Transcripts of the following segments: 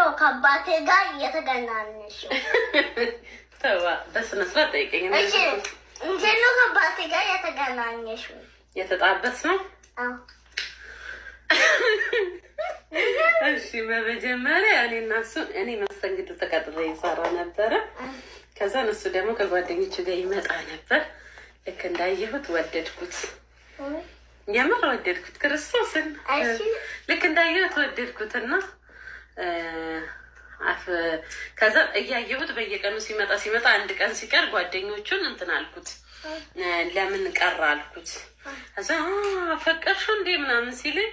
ነው ከአባቴ ጋር እየተገናኘሽው? ተዋ በስነ ስርዓት ጠይቀኝ። እሺ እንዴት ነው ከአባቴ ጋር እየተገናኘሽው? የተጣበስ ነው? አዎ። እሺ በመጀመሪያ እኔ መስተንግዶ ተቀጥሬ ይሰራ ነበረ። ከዛ እሱ ደግሞ ከጓደኞቹ ጋር ይመጣ ነበር። ልክ እንዳየሁት ወደድኩት። የምር ወደድኩት ክርስቶስን። ልክ እንዳየሁት ወደድኩትና ከዛ እያየሁት በየቀኑ ሲመጣ አንድ ቀን ሲቀር ጓደኞቹን እንትን አልኩት። ለምን ቀረ አልኩት። ከዛ አፈቀርሽው እንዴ ምናምን ሲለኝ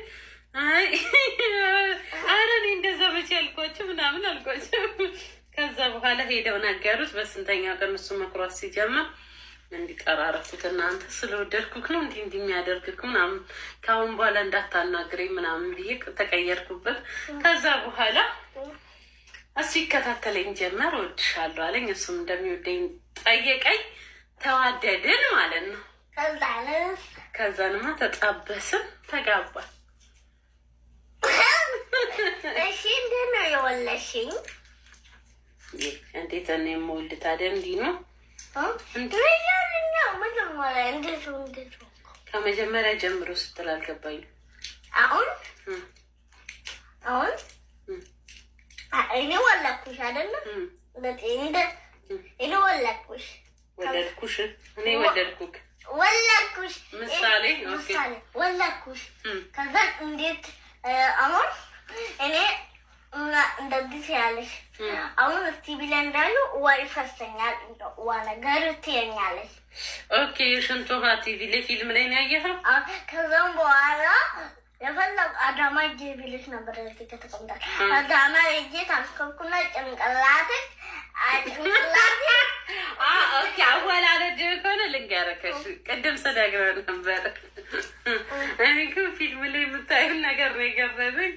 አረ እኔ እንደዛ መቼ አልኳቸው ምናምን አልኳቸው። ከዛ በኋላ ሄደው ነገሩት። በስንተኛው ቀን እሱ መኩራት ሲጀምር እንዲቀራረፉት እናንተ ስለወደድኩክ ነው እንዲህ የሚያደርግክ ምናምን ከአሁን በኋላ እንዳታናግረኝ ምናምን ብዬ ተቀየርኩበት። ከዛ በኋላ እሱ ይከታተለኝ ጀመር። እወድሻለሁ አለኝ። እሱም እንደሚወደኝ ጠየቀኝ። ተዋደድን ማለት ነው። ከዛንማ ተጣበስን፣ ተጋባን። እሺ እንዴት ነው የወለድሽኝ? እንዴት ነው የምወልድ ታዲያ? እንዲህ ነው ከመጀመሪያ ጀምሮ ስትል አልገባኝም። አሁን እኔ ወለድኩሽ አይደለም? እኔ ወለድኩሽ እኔ ወለድኩክ ምሳሌ ወለድኩሽ። ከዛ እንዴት አሁን እኔ እንደዚህ ያለሽ አሁን እስቲ ቢላ እንዳሉ ውሃ ይፈሰኛል ውሃ ነገር ትየኛለሽ። ኦኬ የሽንት ውሃ ቲቪ ላይ ፊልም ላይ ነው ያየኸው? ከዛም በኋላ የፈለግ አዳማ እጄ ቢልሽ ነበር እዚህ ከተቀምጣል። አዳማ እጄ ታስከብኩና ጭንቅላትሽ ኦኬ አወላለድ ከሆነ ልንገርሽ፣ ቅድም ስነግረው ነበር። እኔ ግን ፊልም ላይ የምታዩት ነገር ነው የገረመኝ።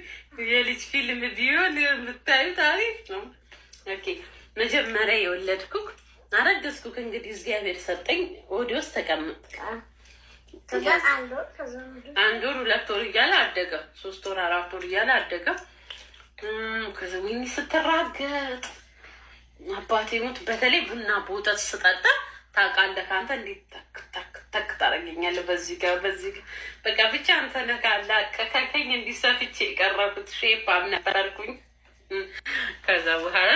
የልጅ ፊልም ቢሆን የምታዩት አሪፍ ነው። ኦኬ መጀመሪያ የወለድኩክ አረገዝኩክ። እንግዲህ እግዚአብሔር ሰጠኝ። ወደ ውስጥ ተቀመጥክ። አንድ ወር 2 ወር እያለ አደገ። 3 ወር 4 ወር እያለ አደገ። ከዛ ወይኔ ስትራገጥ አባቴ ሞት። በተለይ ቡና በወተት ስጠጣ ታውቃለህ አንተ እንዴት ተክ ታደርገኛለህ። በዚህ ጋር በቃ ብቻ አንተ ነህ ካላቀከኝ እንዲሰፍቼ የቀረቡት ሼፓም ነበር አልኩኝ። ከዛ በኋላ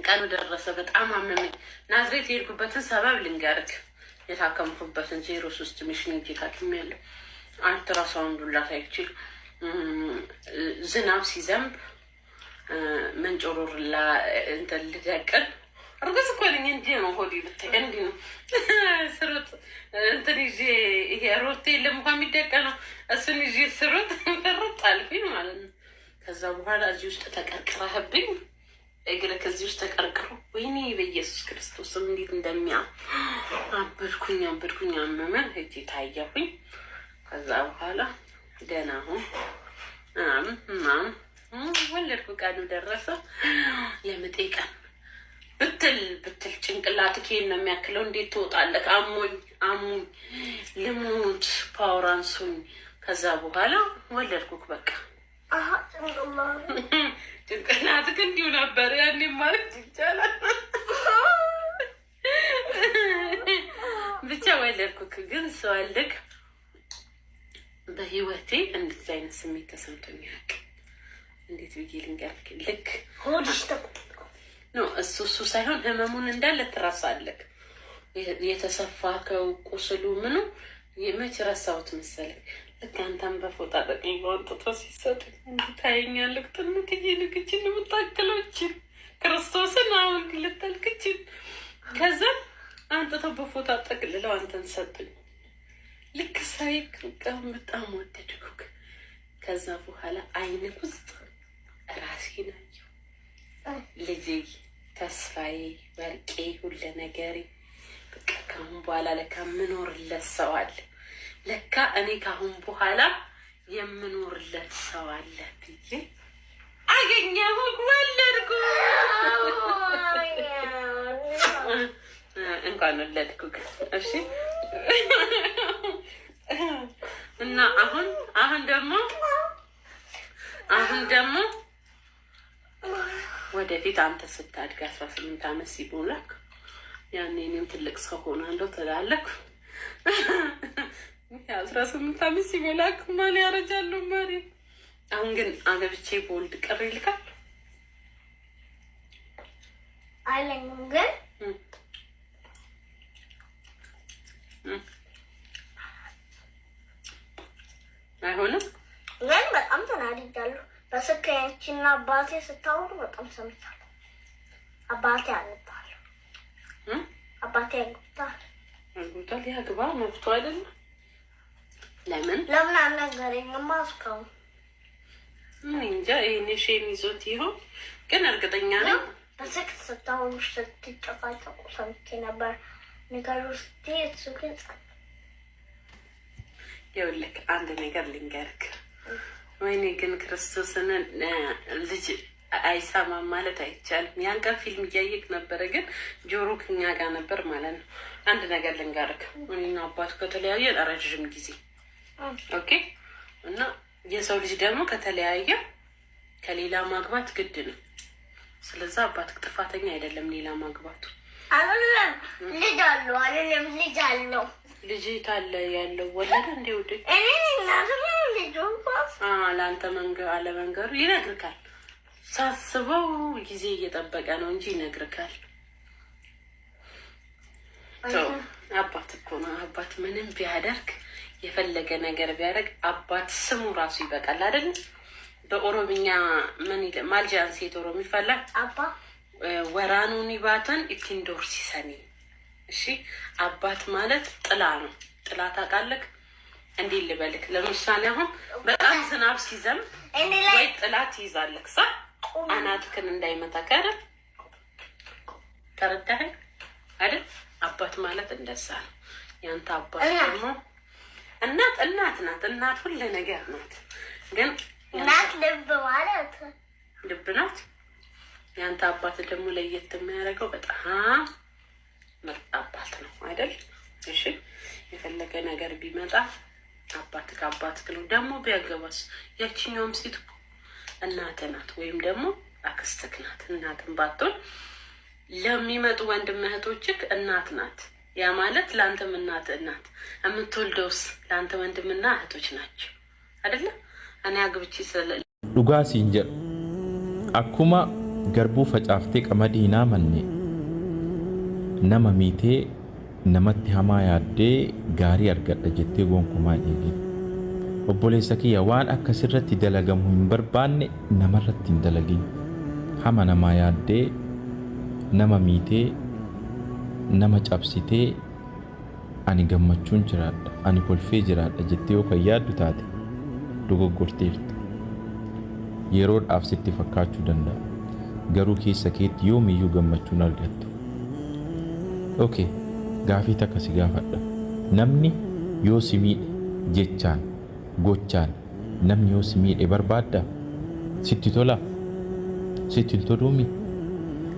ቀኑ ደረሰ። በጣም አመመኝ። ናዝሬት የሄድኩበትን ሰበብ ልንገርክ። የታከምኩበትን 03 ሚሽን እንጂ ታክሜያለሁ። አልትራሳውንድ ሁላ ሳይችል ዝናብ ሲዘንብ መንጮሮርላ እንትን ልደቅን እርግዝ እኮ ነኝ። እንዲህ ነው ሆዴ ብታይ እንዲህ ነው ስሩጥ እንትን ይዤ ይሄ ሮቴ የለም እንኳን የሚደቀነው እሱን ይዤ ስሩጥ ፍርጥ አልኩኝ ማለት ነው። ከዛ በኋላ እዚህ ውስጥ ተቀርቅረህብኝ እግርህ ከዚህ ውስጥ ተቀርቅሮ ወይኔ በኢየሱስ ክርስቶስም እንዴት አበድኩኝ አመመን። ሄጄ ታየሁኝ። ከዛ በኋላ ደህና ሁን ምናምን ወለድኩ። ቀኑ ደረሰ። የምጤ ቀን ብትል ጭንቅላትህ ነው የሚያክለው። እንዴት ትወጣለህ? አሙኝ ልሙት ፓወር አንሱኝ። ከዛ በኋላ ወለድኩክ። በቃ ጭንቅላትህ እንዲሁ ነበር ያኔ ማለት ይቻላል። ብቻ ወለድኩክ። ግን ስወልድ በህይወቴ እንደዚህ አይነት ስሜት ተሰምቶኝ ያውቅ። እንዴት ብዬ ልንገርክ? ልክ ሆድሽ ነው እሱ ሳይሆን ህመሙን እንዳለ ትረሳለህ። የተሰፋከው ቁስሉ ምኑ መች ረሳሁት መሰለኝ። ልክ አንተም በፎጣ ጠቅልሎ አንጥቶ ሲሰጥ እንዲታየኛለህ። ጥንትዬ ልክችን የምታክሎችን ክርስቶስን አሁን ልጠልክችን። ከዛ አንጥተው በፎጣ ጠቅልለው አንተን ሰጡኝ። ልክ ሳይክ በጣም ወደድኩክ። ከዛ በኋላ አይንክ ውስጥ ራሴን አየሁ። ልጄ፣ ተስፋዬ፣ ወርቄ፣ ሁለ ነገሬ በቃ ካሁን በኋላ ለካ የምኖርለት ሰው አለ። ለካ እኔ ካሁን በኋላ የምኖርለት ሰው አለ ብዬ አገኘሁ። ወለድኩ። እንኳን ወለድኩ። እሺ እና አሁን ደግሞ ወደፊት አንተ ስታድግ 18 ዓመት ሲሞላክ ያኔ እኔም ትልቅ ሰው ሆናለሁ ትላለህ። 18 ዓመት ሲሞላክ ማን ያረጃለሁ ማሪ። አሁን ግን አገብቼ ቦልድ ቅር ይልካል አይለኝም ግን አይሆንም ግን በጣም ተናድጃለሁ። በስልኬና አባቴ ስታወሩ በጣም ሰምቻለሁ። አባቴ አግብቷል። አባቴ አግብቷል። ያግባ መብቱ አይደለም። ለምን አልነገረኝማ እስካሁን? እንጃ ይሄን ሼም ይዞት ይሆን? ግን እርግጠኛ ነኝ በስልክ ስታወሩ ስትጨቃጨቁ ሰምቼ ነበር። ነገሩ ስትይ እሱ ግን ይኸውልህ አንድ ነገር ልንገርክ። ወይኔ ግን ክርስቶስን ልጅ አይሰማም ማለት አይቻልም። ያን ቀን ፊልም እያየክ ነበረ፣ ግን ጆሮ ከኛ ጋር ነበር ማለት ነው። አንድ ነገር ልንገርክ፣ እኔና አባቱ ከተለያየ ረዥም ጊዜ ኦኬ። እና የሰው ልጅ ደግሞ ከተለያየ ከሌላ ማግባት ግድ ነው። ስለዛ አባትክ ጥፋተኛ አይደለም ሌላ ማግባቱ። አይደለም ልጅ አለው አይደለም ልጅ አለው ልጅ ታለ ያለው ወለደ እንዴ ወደ ለአንተ አለመንገሩ ይነግርካል። ሳስበው ጊዜ እየጠበቀ ነው እንጂ ይነግርካል። አባት እኮ ነው። አባት ምንም ቢያደርግ የፈለገ ነገር ቢያደርግ አባት ስሙ ራሱ ይበቃል አይደል? በኦሮምኛ ምን ይለ ማልጃን ሴት ኦሮሚ ይፈላል አባ ወራኑኒ ባተን ኢኪንዶር ሲሰኒ። እሺ አባት ማለት ጥላ ነው። ጥላ ታውቃለህ? እንዴ ልበልክ፣ ለምሳሌ አሁን በጣም ዝናብ ሲዘንብ ወይ ጥላ ትይዛለህ ሳ አናትክን እንዳይመታህ አይደል? ተረዳኸኝ አይደል? አባት ማለት እንደዛ ነው። ያንተ አባት ደግሞ እናት ናት። እናት ሁሉ ነገር ናት። ግን እናት ልብ ማለት ልብ ናት። ያንተ አባት ደግሞ ለየት የሚያደርገው በጣም ምርጥ አባት ነው አይደል? እሺ የፈለገ ነገር ቢመጣ አባትክ ነው። ደግሞ ቢያገባስ ያቺኛውም ሴት እናት ናት፣ ወይም ደግሞ አክስትክ ናት። እናትን ባትሆን ለሚመጡ ወንድም እህቶችክ እናት ናት። ያ ማለት ለአንተም እናት የምትወልደውስ ለአንተ ወንድምና እህቶች ናቸው አይደለ? እኔ አግብቼ ስለ ዱጋ ሲንጀር አኩማ ገርቡ ፈጫፍቴ ቀመዲና መኔ ነመ ሚቴ ነመት ሀማ ያዴ ጋሪ አርገደ ጀቴ ጎንኩማ ዴጌ ኦቦሌሳ ኪያ ዋን አከስረት ደለገሙ ሂንበርባኔ ነመረት ሂንደለጊን ሀማ ነማ ያዴ ነመ ሚቴ ነመ ጨብሲቴ አኒ ገመቹን ጅራዳ አኒ ኮልፌ ጅራዳ ጀቴ ከያዱ ታቴ ዶጎጎርቴርት yeroodhaaf sitti fakkaachuu danda'a. Garuu keessa keetti yoomiyyuu gammachuun argattu. Okay, gaafii takka si gaafadha. Namni yoo si miidhe jechaan gochaan namni yoo si miidhe barbaadda sitti tola sitti hin toluumi.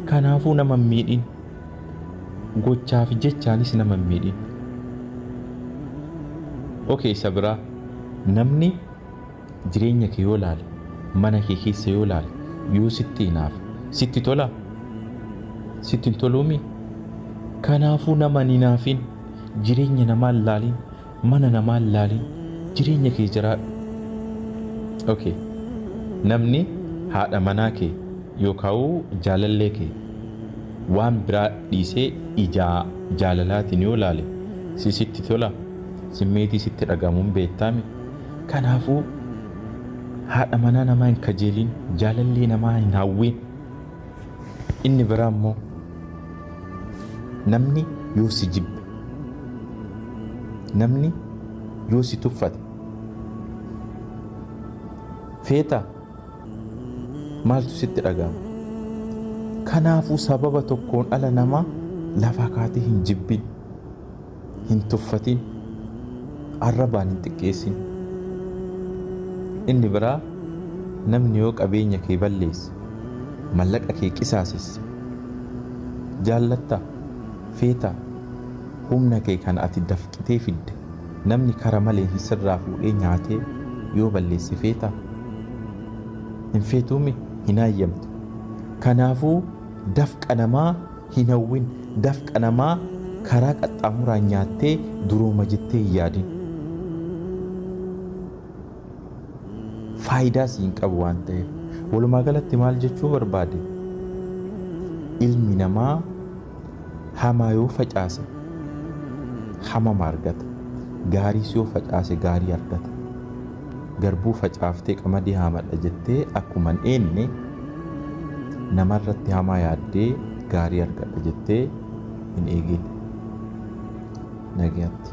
Kanaafuu nama hin miidhin gochaa fi jechaanis nama hin miidhin. Okay, isa biraa namni jireenya kee yoo laale mana kee keessa yoo laale yoo sitti hinaaf sitti tola sitti hin toluumi. Kanaafuu nama hin hinaafin jireenya namaa hin laalin mana namaa hin laalin jireenya kee jiraadhu. Okay, namni haadha manaa kee yookaan jaalallee kee waan biraa dhiisee ijaa jaalalaatiin yoo laale sitti tola simmeetii sitti dhagamuun beektame. Kanaafuu haadha manaa namaa hin kajeelin jaalallee namaa hin hawwin. Inni biraa immoo namni yoo si jibbe namni yoo si tuffate feeta maaltu sitti dhagama. Kanaafuu sababa tokkoon ala namaa lafaa kaatee hin jibbin hin tuffatin arrabaan hin xiqqeessin. Inni biraa namni yoo qabeenya kee balleesse mallaqa kee qisaasesse jaallatta feeta humna kee kan ati dafqitee fidde namni kara malee sirraa fuudhee nyaatee yoo balleesse feeta hin feetuumi hin hayyamtu. Kanaafuu dafqa namaa hin hawwin, dafqa namaa karaa qaxxaamuraan nyaattee durooma jettee hin yaadin. Faayidaa siin qabu waan ta'eef. Walumaa galatti maal jechuu barbaade? Ilmi namaa hamaa yoo facaase hamama argata. Gaariis yoo facaase gaarii argata. Garbuu facaaftee qamadii haamadha jettee akkuma hin eenne namarratti hamaa yaaddee gaarii argadha jettee hin eegin. Nagaatti.